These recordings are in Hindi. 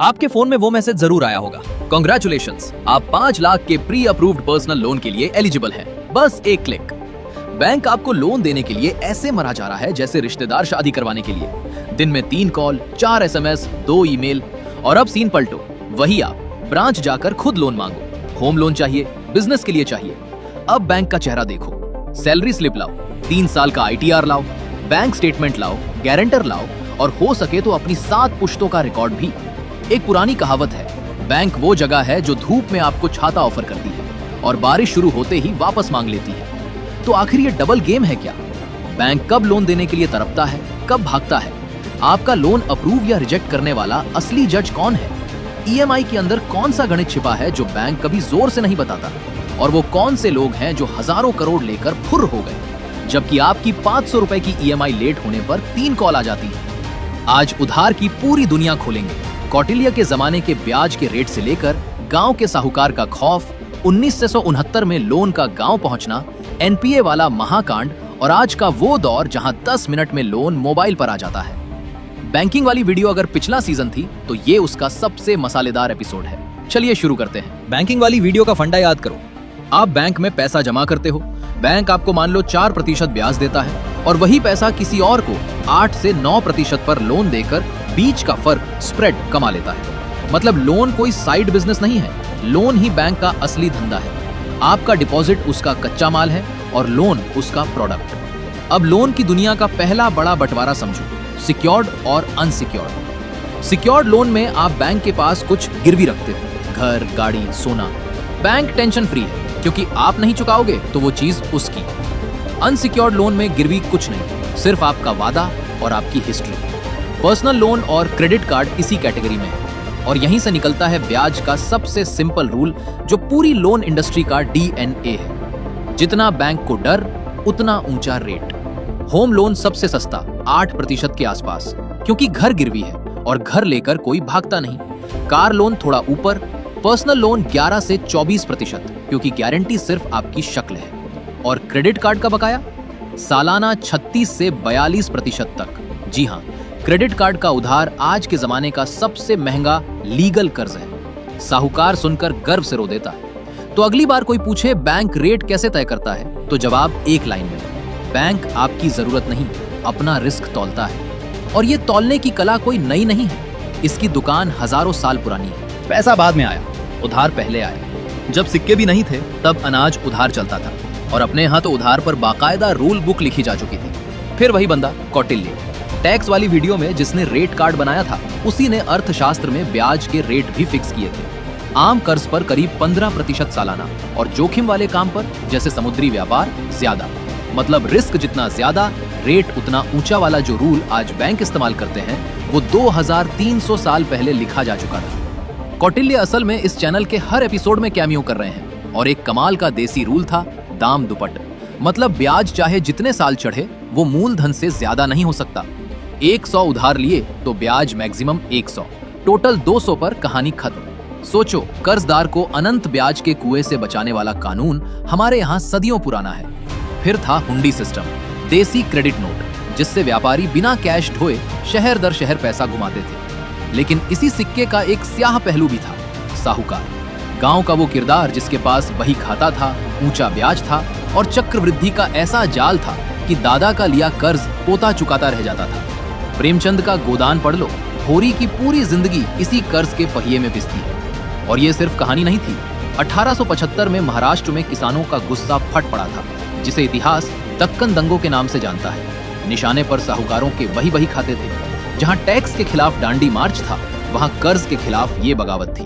आपके फोन में वो मैसेज जरूर आया होगा, कांग्रेचुलेशंस, आप 5 लाख के प्री अप्रूव्ड पर्सनल लोन के लिए एलिजिबल हैं, बस एक क्लिक। बैंक आपको लोन देने के लिए ऐसे मरा जा रहा है जैसे रिश्तेदार शादी करवाने के लिए। दिन में 3 कॉल, 4 SMS, 2 ईमेल, और अब सीन पलटो, वही आप ब्रांच जाकर खुद लोन मांगो। होम लोन चाहिए, बिजनेस के लिए चाहिए, अब बैंक का चेहरा देखो। सैलरी स्लिप लाओ, 3 साल का ITR लाओ, बैंक स्टेटमेंट लाओ, गारंटर लाओ, और हो सके तो अपनी 7 पुश्तों का रिकॉर्ड भी। एक पुरानी कहावत है, बैंक वो जगह है जो धूप में आपको छाता ऑफर करती है और बारिश शुरू होते ही वापस मांग लेती है। तो आखिर ये डबल गेम है क्या? बैंक कब लोन देने के लिए तड़पता है, कब भागता है? आपका लोन अप्रूव या रिजेक्ट करने वाला असली जज कौन है? EMI के अंदर कौन सा गणित छिपा है जो बैंक कभी जोर से नहीं बताता? और वो कौन से लोग हैं जो हजारों करोड़ लेकर फुर हो गए, जबकि आपकी 500 रुपए की EMI लेट होने पर 3 कॉल आ जाती है। आज उधार की पूरी दुनिया खोलेंगे। कौटिल्य के जमाने के ब्याज के रेट से लेकर गांव के साहूकार का खौफ, 1969 में लोन का गांव पहुंचना, NPA वाला महाकांड, और आज का वो दौर जहां 10 मिनट में लोन मोबाइल पर आ जाता है। बैंकिंग वाली वीडियो अगर पिछला सीजन थी तो ये उसका सबसे मसालेदार एपिसोड है। चलिए शुरू करते हैं। बैंकिंग वाली वीडियो का फंडा याद करो। आप बैंक में पैसा जमा करते हो, बैंक आपको मान लो 4% ब्याज देता है, और वही पैसा किसी और को 8 से 9% पर लोन देकर बीच का फर्क स्प्रेड कमा लेता है। मतलब लोन कोई साइड बिजनेस नहीं है, लोन ही बैंक का असली धंधा है। आपका डिपॉजिट उसका कच्चा माल है और लोन उसका प्रोडक्ट। अब लोन की दुनिया का पहला बड़ा बंटवारा समझो, सिक्योर्ड और अनसिक्योर्ड। सिक्योर्ड लोन में आप बैंक के पास कुछ गिरवी रखते हो, घर, गाड़ी, सोना। बैंक टेंशन फ्री है क्योंकि आप नहीं चुकाओगे तो वो चीज उसकी। अनसिक्योर्ड लोन में गिरवी कुछ नहीं, सिर्फ आपका वादा और आपकी हिस्ट्री। पर्सनल लोन और क्रेडिट कार्ड इसी कैटेगरी में है, और यहीं से निकलता है ब्याज का सबसे सिंपल रूल जो पूरी लोन इंडस्ट्री का DNA है। जितना बैंक को डर, उतना ऊंचा रेट। होम लोन सबसे सस्ता, 8% के आसपास, क्योंकि घर गिरवी है और घर लेकर कोई भागता नहीं। कार लोन थोड़ा ऊपर, पर्सनल लोन 11 से 24%, क्योंकि गारंटी सिर्फ आपकी शक्ल है। और क्रेडिट कार्ड का बकाया सालाना 36 से 42% तक। जी हाँ, क्रेडिट कार्ड का उधार आज के जमाने का सबसे महंगा लीगल कर्ज है। साहूकार सुनकर गर्व से रो देता। तो अगली बार कोई पूछे बैंक रेट कैसे तय करता है, तो जवाब एक लाइन में, बैंक आपकी जरूरत नहीं, अपना रिस्क तौलता है। और ये तौलने की कला कोई नई नहीं है, इसकी दुकान हजारों साल पुरानी है। पैसा बाद में आया, उधार पहले आया। जब सिक्के भी नहीं थे तब अनाज उधार चलता था, और अपने यहाँ तो उधार पर बाकायदा रूल बुक लिखी जा चुकी थी। फिर वही बंदा कौटिल्य, टैक्स वाली वीडियो में जिसने रेट कार्ड बनाया था, उसी ने अर्थशास्त्र में ब्याज के रेट भी फिक्स किए थे। आम कर्ज पर करीब 15% सालाना, और जोखिम वाले काम पर जैसे समुद्री व्यापार ज्यादा। मतलब रिस्क जितना ज्यादा, रेट उतना ऊंचा वाला जो रूल आज बैंक इस्तेमाल करते हैं, वो 2300 साल पहले लिखा जा चुका था। कौटिल्य असल में इस चैनल के हर एपिसोड में कैमियो कर रहे हैं, और एक कमाल का देसी रूल था, दाम दुपट। मतलब ब्याज चाहे जितने साल चढ़े, वो मूलधन से ज्यादा नहीं हो सकता। 100 उधार लिए तो ब्याज मैक्सिमम 100, टोटल 200 पर कहानी खत्म। सोचो, कर्जदार को अनंत ब्याज के कुएं से बचाने वाला कानून हमारे यहाँ सदियों पुराना है। फिर था हुंडी सिस्टम, देसी क्रेडिट नोट, जिससे व्यापारी बिना कैश ढोए शहर दर शहर पैसा घुमाते थे। लेकिन इसी सिक्के का एक स्याह पहलू भी था, साहूकार। गांव का वो किरदार जिसके पास बही खाता था, ऊंचा ब्याज था, और चक्रवृद्धि का ऐसा जाल था कि दादा का लिया कर्ज पोता चुकाता रह जाता था। प्रेमचंद का गोदान पढ़ लो, होरी की पूरी जिंदगी इसी कर्ज के पहिए में पिसती है। और ये सिर्फ कहानी नहीं थी। 1875 में महाराष्ट्र में किसानों का गुस्सा फट पड़ा था, जिसे इतिहास दक्कन दंगों के नाम से जानता है। निशाने पर साहूकारों के वही खाते थे। जहां टैक्स के खिलाफ डांडी मार्च था, वहां कर्ज के खिलाफ ये बगावत थी।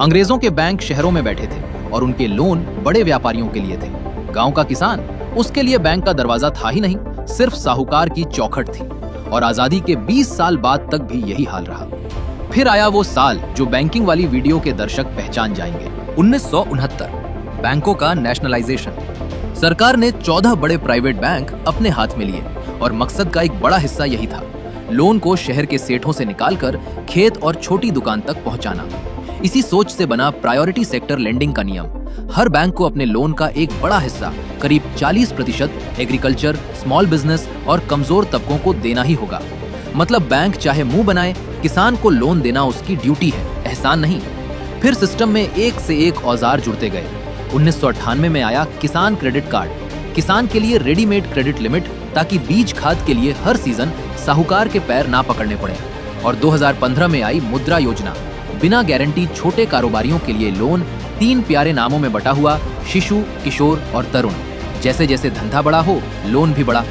अंग्रेजों के बैंक शहरों में बैठे थे, और उनके लोन बड़े व्यापारियों के लिए थे। गांव का किसान, उसके लिए बैंक का दरवाजा था ही नहीं, सिर्फ साहूकार की चौखट थी। और आजादी के 20 साल बाद तक भी यही हाल रहा। फिर आया वो साल जो बैंकिंग वाली वीडियो के दर्शक पहचान जाएंगे, 1969, बैंकों का नेशनलाइजेशन। सरकार ने 14 बड़े प्राइवेट बैंक अपने हाथ में लिए, और मकसद का एक बड़ा हिस्सा यही था, लोन को शहर के सेठों से निकालकर खेत और छोटी दुकान तक पहुंचाना। इसी सोच से बना प्रायोरिटी सेक्टर लेंडिंग का नियम। हर बैंक को अपने लोन का एक बड़ा हिस्सा, करीब 40%, एग्रीकल्चर, स्मॉल बिजनेस और कमजोर तबकों को देना ही होगा। मतलब बैंक चाहे मुंह बनाए किसान को लोन देना उसकी ड्यूटी है, एहसान नहीं। फिर सिस्टम में एक से एक औजार जुड़ते गए। 1998 में आया किसान क्रेडिट कार्ड, किसान के लिए रेडीमेड क्रेडिट लिमिट, ताकि बीज खाद के लिए हर सीजन साहूकार के पैर ना पकड़ने पड़े। और 2015 में आई मुद्रा योजना, बिना गारंटी छोटे कारोबारियों के लिए लोन, 3 प्यारे नामों में बटा हुआ, शिशु, किशोर और तरुण। जैसे जैसे धंधा बड़ा हो, लोन भी बड़ा।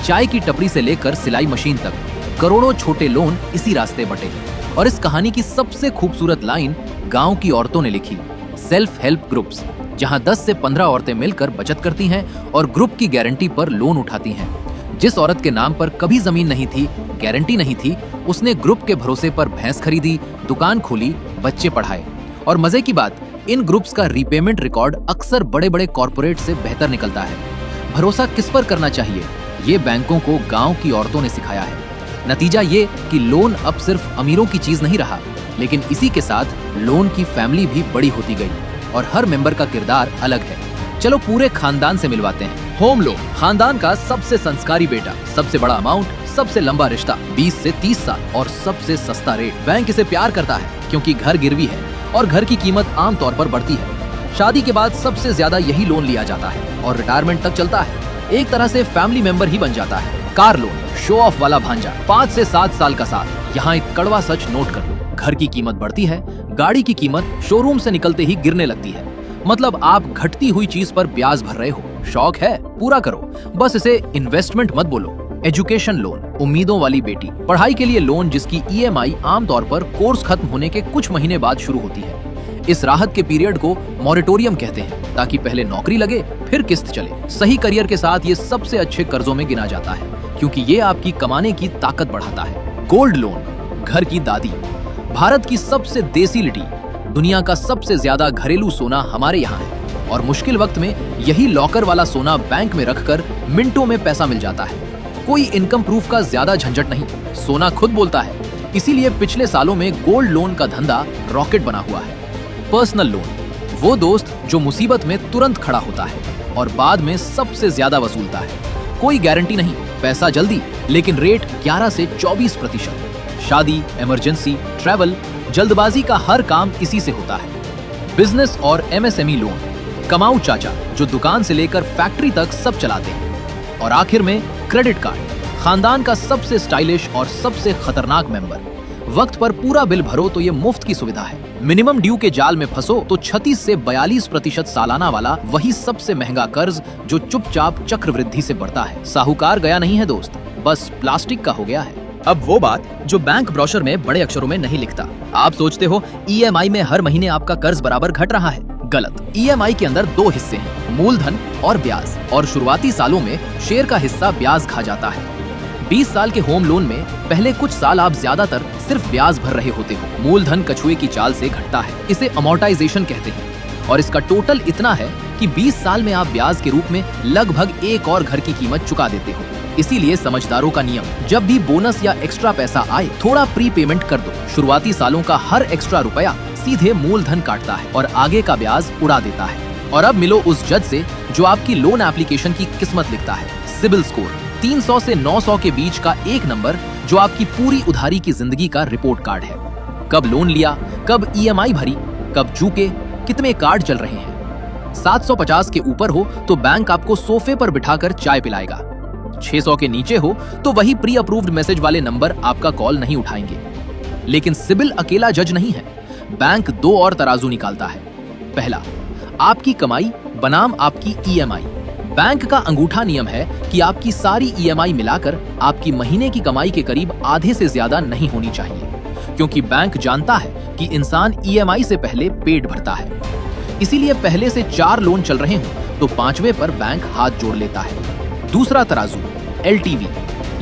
चाय की टपरी से लेकर सिलाई मशीन तक करोड़ों छोटे लोन इसी रास्ते बटे। और इस कहानी की सबसे खूबसूरत लाइन गांव की औरतों ने लिखी। सेल्फ हेल्प ग्रुप्स, जहां 10 से 15 औरतें मिलकर बचत करती हैं और ग्रुप की गारंटी पर लोन उठाती हैं। जिस औरत के नाम पर कभी जमीन नहीं थी, गारंटी नहीं थी, उसने ग्रुप के भरोसे पर भैंस खरीदी, दुकान खोली, बच्चे पढ़ाए। और मजे की बात, इन ग्रुप्स का रीपेमेंट रिकॉर्ड अक्सर बड़े बड़े कॉर्पोरेट से बेहतर निकलता है। भरोसा किस पर करना चाहिए, ये बैंकों को गांव की औरतों ने सिखाया है। नतीजा ये कि लोन अब सिर्फ अमीरों की चीज नहीं रहा, लेकिन इसी के साथ लोन की फैमिली भी बड़ी होती गई और हर मेंबर का किरदार अलग है। चलो पूरे खानदान से मिलवाते हैं। होम लोन, खानदान का सबसे संस्कारी बेटा, सबसे बड़ा अमाउंट, सबसे लंबा रिश्ता, 20 से 30 साल और सबसे सस्ता रेट। बैंक इसे प्यार करता है क्योंकि घर गिरवी है और घर की कीमत आम तौर पर बढ़ती है। शादी के बाद सबसे ज्यादा यही लोन लिया जाता है और रिटायरमेंट तक चलता है। एक तरह से फैमिली मेंबर ही बन जाता है। कार लोन, शो ऑफ वाला भांजा, 5 से 7 साल का साथ। यहाँ एक कड़वा सच नोट कर लो, घर की कीमत बढ़ती है, गाड़ी की कीमत शोरूम से निकलते ही गिरने लगती है। मतलब आप घटती हुई चीज पर ब्याज भर रहे हो। शौक है, पूरा करो, बस इसे इन्वेस्टमेंट मत बोलो। एजुकेशन लोन, उम्मीदों वाली बेटी, पढ़ाई के लिए लोन जिसकी ईएमआई आमतौर पर कोर्स खत्म होने के कुछ महीने बाद शुरू होती है। इस राहत के पीरियड को मॉरेटोरियम कहते हैं, ताकि पहले नौकरी लगे फिर किस्त चले। सही करियर के साथ ये सबसे अच्छे कर्जों में गिना जाता है, क्योंकि ये आपकी कमाने की ताकत बढ़ाता है। गोल्ड लोन, घर की दादी, भारत की सबसे देसी लिटी, दुनिया का सबसे ज्यादा घरेलू सोना हमारे यहाँ है और मुश्किल वक्त में यही लॉकर वाला सोना बैंक में रखकर मिनटों में पैसा मिल जाता है। कोई इनकम प्रूफ का ज्यादा झंझट नहीं, सोना खुद बोलता है। इसीलिए पिछले सालों में गोल्ड लोन का धंधा रॉकेट बना हुआ है। पर्सनल लोन, वो दोस्त जो मुसीबत में तुरंत खड़ा होता है और बाद में सबसे ज्यादा वसूलता है। कोई गारंटी नहीं, पैसा जल्दी, लेकिन रेट 11 से 24%। शादी, इमरजेंसी, ट्रैवल, जल्दबाजी का हर काम इसी से होता है। बिजनेस और एमएसएमई लोन, कमाऊ चाचा जो दुकान से लेकर फैक्ट्री तक सब चलाते हैं। और आखिर में क्रेडिट कार्ड, खानदान का सबसे स्टाइलिश और सबसे खतरनाक मेंबर। वक्त पर पूरा बिल भरो तो ये मुफ्त की सुविधा है। मिनिमम ड्यू के जाल में फंसो तो 36 से 42% सालाना वाला वही सबसे महंगा कर्ज जो चुपचाप चक्रवृद्धि से बढ़ता है। साहूकार गया नहीं है दोस्त, बस प्लास्टिक का हो गया है। अब वो बात जो बैंक ब्रोशर में बड़े अक्षरों में नहीं लिखता। आप सोचते हो ईएमआई में हर महीने आपका कर्ज बराबर घट रहा है। गलत। ईएमआई के अंदर 2 हिस्से हैं, मूलधन और ब्याज। और शुरुआती सालों में शेयर का हिस्सा ब्याज खा जाता है। 20 साल के होम लोन में पहले कुछ साल आप ज्यादातर सिर्फ ब्याज भर रहे होते हो। मूलधन कछुए की चाल से घटता है, इसे अमोर्टाइजेशन कहते हैं। और इसका टोटल इतना है कि 20 साल में आप ब्याज के रूप में लगभग एक और घर की कीमत चुका देते हो। इसीलिए समझदारों का नियम, जब भी बोनस या एक्स्ट्रा पैसा आए थोड़ा प्री पेमेंट कर दो। शुरुआती सालों का हर एक्स्ट्रा रुपया सीधे मूलधन काटता है और आगे का ब्याज उड़ा देता है। और अब मिलो उस जज से जो आपकी लोन एप्लीकेशन की किस्मत लिखता है। सिबिल स्कोर, 300 से 900 के बीच का एक नंबर जो आपकी पूरी उधारी की जिंदगी का रिपोर्ट कार्ड है। कब लोन लिया, कब ईएमआई भरी, कब चूके, कितने कार्ड चल रहे हैं। 750 के ऊपर हो तो बैंक आपको सोफे पर बिठाकर चाय पिलाएगा। 600 के नीचे हो तो वही प्री अप्रूव्ड मैसेज वाले नंबर आपका कॉल नहीं उठाएंगे। लेकिन सिबिल अकेला जज नहीं है, बैंक 2 और तराजू निकालता है। पहला, आपकी कमाई बनाम आपकी ईएमआई। बैंक का अंगूठा नियम है कि आपकी सारी ईएमआई मिलाकर आपकी महीने की कमाई के करीब आधे से ज्यादा नहीं होनी चाहिए, क्योंकि बैंक जानता है कि इंसान ईएमआई से पहले पेट भरता है। इसीलिए पहले से 4 लोन चल रहे हों तो 5वें पर बैंक हाथ जोड़ लेता है। दूसरा तराजू, एलटीवी,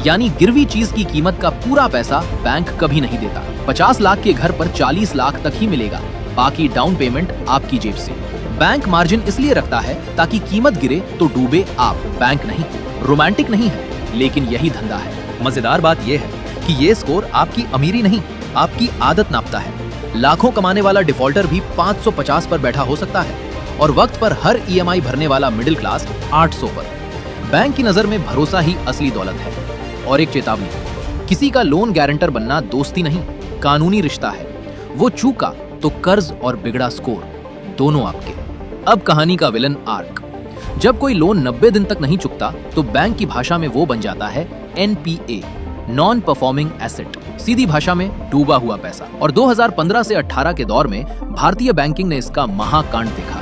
यानी गिरवी चीज की कीमत का पूरा पैसा बैंक कभी नहीं देता। 50 लाख के घर पर 40 लाख तक ही मिलेगा, बाकी डाउन पेमेंट आपकी जेब से। बैंक मार्जिन इसलिए रखता है ताकि कीमत गिरे तो डूबे आप, बैंक नहीं। रोमांटिक नहीं है, लेकिन यही धंधा है। मजेदार बात यह है कि ये स्कोर आपकी अमीरी नहीं, आपकी आदत नापता है। लाखों कमाने वाला डिफॉल्टर भी 550 पर बैठा हो सकता है और वक्त पर हर ईएमआई भरने वाला मिडिल क्लास 800 पर। बैंक की नजर में भरोसा ही असली दौलत है। और एक चेतावनी, किसी का लोन गारंटर बनना दोस्ती नहीं, कानूनी रिश्ता है। वो चूका तो कर्ज और बिगड़ा स्कोर दोनों आपके। अब कहानी का विलन आर्क। जब कोई लोन 90 दिन तक नहीं चुकता तो बैंक की भाषा में वो बन जाता है NPA, नॉन परफॉर्मिंग एसेट, सीधी भाषा में डूबा हुआ पैसा। और 2015 से 18 के दौर में भारतीय बैंकिंग ने इसका महाकांड देखा।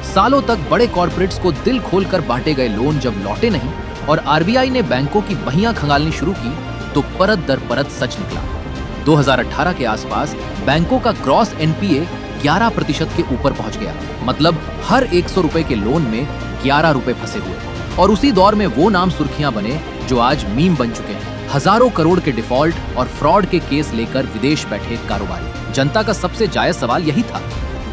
सालों तक बड़े कॉर्पोरेट्स को दिल खोलकर बांटे गए लोन जब लौटे नहीं और RBI ने बैंकों की बहियां खंगालनी शुरू की तो परत दर परत सच निकला। 2018 के आसपास बैंकों का ग्रॉस NPA 11% के ऊपर पहुंच गया। मतलब हर 100 रुपए के लोन में 11 रुपए फंसे हुए। और उसी दौर में वो नाम सुर्खियां बने जो आज मीम बन चुके हैं। हजारों करोड़ के डिफॉल्ट और फ्रॉड के केस लेकर विदेश बैठे कारोबारी। जनता का सबसे जायज सवाल यही था,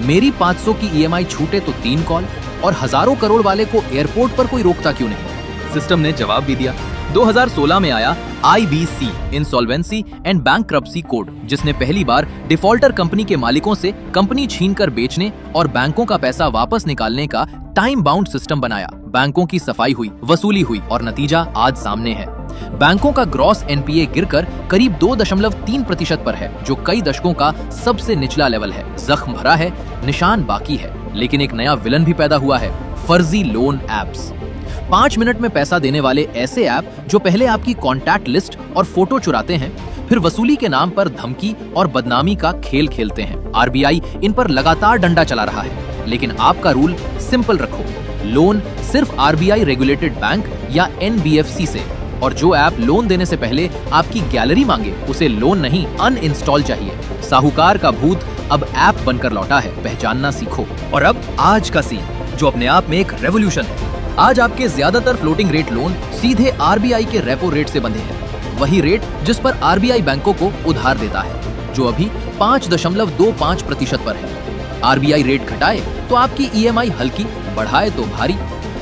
मेरी 500 की EMI छूटे तो 3 कॉल, और हजारों करोड़ वाले को एयरपोर्ट पर कोई रोकता क्यों नहीं। सिस्टम ने जवाब भी दिया। 2016 में आया IBC, insolvency and bankruptcy code, जिसने पहली बार डिफॉल्टर कंपनी के मालिकों से कंपनी छीनकर बेचने और बैंकों का पैसा वापस निकालने का टाइम बाउंड सिस्टम बनाया। बैंकों की सफाई हुई, वसूली हुई और नतीजा आज सामने है। बैंकों का ग्रॉस NPA गिरकर करीब 2.3% पर है, जो कई दशकों का सबसे निचला लेवल है। जख्म भरा है, निशान बाकी है, लेकिन एक नया विलन भी पैदा हुआ है, फर्जी लोन एप्स। 5 मिनट में पैसा देने वाले ऐसे ऐप जो पहले आपकी कॉन्टैक्ट लिस्ट और फोटो चुराते हैं, फिर वसूली के नाम पर धमकी और बदनामी का खेल खेलते हैं। RBI इन पर लगातार डंडा चला रहा है, लेकिन आपका रूल सिंपल रखो, लोन सिर्फ RBI रेगुलेटेड बैंक या NBFC से। और जो ऐप लोन देने से पहले आपकी गैलरी मांगे उसे लोन नहीं, अनइंस्टॉल चाहिए। साहूकार का भूत अब ऐप बनकर लौटा है, पहचानना सीखो। और अब आज का सीन, जो अपने आप में एक रेवोल्यूशन है। आज आपके ज्यादातर फ्लोटिंग रेट लोन सीधे RBI के रेपो रेट से बंधे हैं। वही रेट जिस पर RBI बैंकों को उधार देता है, जो अभी 5.25% पर है। RBI रेट घटाए तो आपकी EMI हल्की, बढ़ाए तो भारी।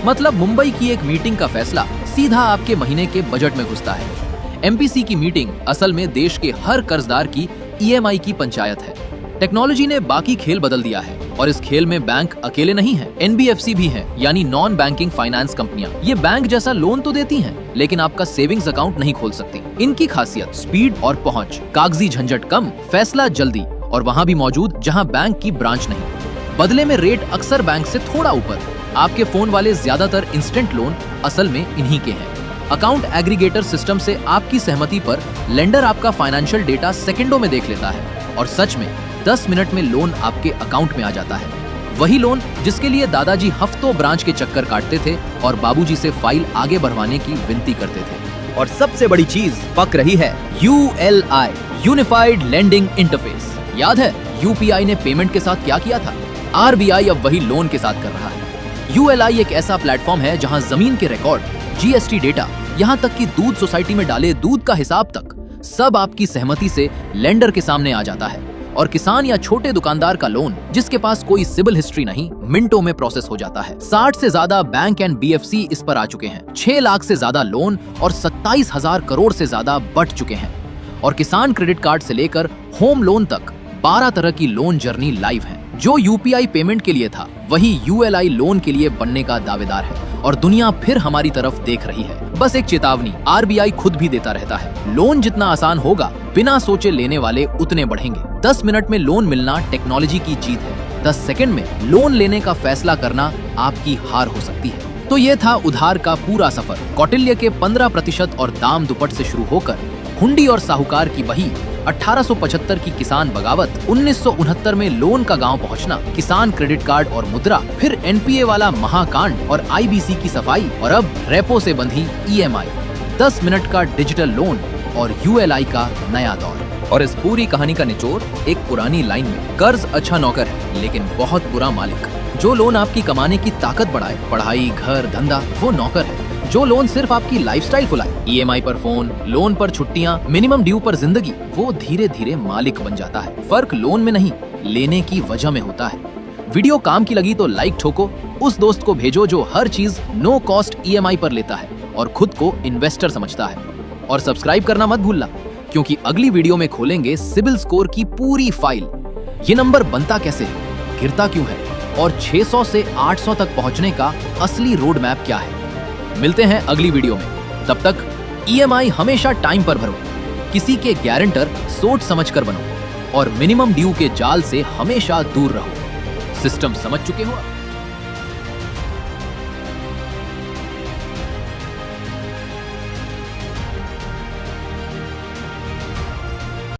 मतलब मुंबई की एक मीटिंग का फैसला सीधा आपके महीने के बजट में घुसता है। MPC की मीटिंग असल में देश के हर कर्जदार की EMI की पंचायत है। टेक्नोलॉजी ने बाकी खेल बदल दिया है और इस खेल में बैंक अकेले नहीं है, NBFC भी है, यानी नॉन बैंकिंग फाइनेंस कंपनियां। ये बैंक जैसा लोन तो देती हैं, लेकिन आपका सेविंग्स अकाउंट नहीं खोल सकती। इनकी खासियत स्पीड और पहुंच, कागजी झंझट कम, फैसला जल्दी, और वहां भी मौजूद जहां बैंक की ब्रांच नहीं। बदले में रेट अक्सर बैंक से थोड़ा ऊपर। आपके फोन वाले ज्यादातर इंस्टेंट लोन असल में इन्हीं के हैं। अकाउंट एग्रीगेटर सिस्टम से आपकी सहमति पर लेंडर आपका फाइनेंशियल डेटा सेकंडों में देख लेता है और सच में 10 मिनट में लोन आपके अकाउंट में आ जाता है। वही लोन जिसके लिए दादाजी हफ्तों ब्रांच के चक्कर काटते थे और बाबूजी से फाइल आगे बढ़वाने की विनती करते थे। और सबसे बड़ी चीज पक रही है, ULI, यूनिफाइड लेंडिंग इंटरफेस। याद है UPI ने पेमेंट के साथ क्या किया था? RBI अब वही लोन के साथ कर रहा है। ULI एक ऐसा प्लेटफॉर्म है जहां जमीन के रिकॉर्ड, GST डेटा, यहाँ तक कि दूध सोसाइटी में डाले दूध का हिसाब तक सब आपकी सहमति से लेंडर के सामने आ जाता है। और किसान या छोटे दुकानदार का लोन, जिसके पास कोई सिविल हिस्ट्री नहीं, मिनटों में प्रोसेस हो जाता है। 60 से ज्यादा बैंक एंड BFC इस पर आ चुके हैं। 6 लाख से ज्यादा लोन और 27,000 करोड़ से ज्यादा बढ़ चुके हैं। और किसान क्रेडिट कार्ड से लेकर होम लोन तक 12 तरह की लोन जर्नी लाइव है। जो UPI पेमेंट के लिए था, वही ULI लोन के लिए बनने का दावेदार है। और दुनिया फिर हमारी तरफ देख रही है। बस एक चेतावनी, RBI खुद भी देता रहता है, लोन जितना आसान होगा, बिना सोचे लेने वाले उतने बढ़ेंगे। 10 मिनट में लोन मिलना टेक्नोलॉजी की जीत है। 10 सेकंड में लोन लेने का फैसला करना आपकी हार हो सकती है। तो ये था उधार का पूरा सफर। कौटिल्य के 15% और दाम दुपट से शुरू होकर हुंडी और साहूकार की बही, 1875 की किसान बगावत, 1969 में लोन का गांव पहुंचना, किसान क्रेडिट कार्ड और मुद्रा, फिर NPA वाला महाकांड और IBC की सफाई, और अब रेपो से बंधी EMI, 10 मिनट का डिजिटल लोन और ULI का नया दौर। और इस पूरी कहानी का निचोड़ एक पुरानी लाइन में, कर्ज अच्छा नौकर है लेकिन बहुत बुरा मालिक। जो लोन आपकी कमाने की ताकत बढ़ाए, पढ़ाई, घर, धंधा, वो नौकर है। जो लोन सिर्फ आपकी लाइफस्टाइल फुलाए, EMI पर फोन, लोन पर छुट्टियां, मिनिमम ड्यू पर जिंदगी, वो धीरे धीरे मालिक बन जाता है। फर्क लोन में नहीं, लेने की वजह में होता है। वीडियो काम की लगी तो लाइक ठोको, उस दोस्त को भेजो जो हर चीज नो कॉस्ट EMI पर लेता है और खुद को इन्वेस्टर समझता है। और सब्सक्राइब करना मत भूलना, क्योंकि अगली वीडियो में खोलेंगे सिबिल स्कोर की पूरी फाइल। ये नंबर बनता कैसे है, गिरता क्यों है, और 600 से 800 तक पहुंचने का असली रोड मैप क्या है। मिलते हैं अगली वीडियो में। तब तक EMI हमेशा टाइम पर भरो, किसी के गारंटर सोच समझ कर बनो। और मिनिमम ड्यू के जाल से हमेशा दूर रहो। सिस्टम समझ चुके हो आप?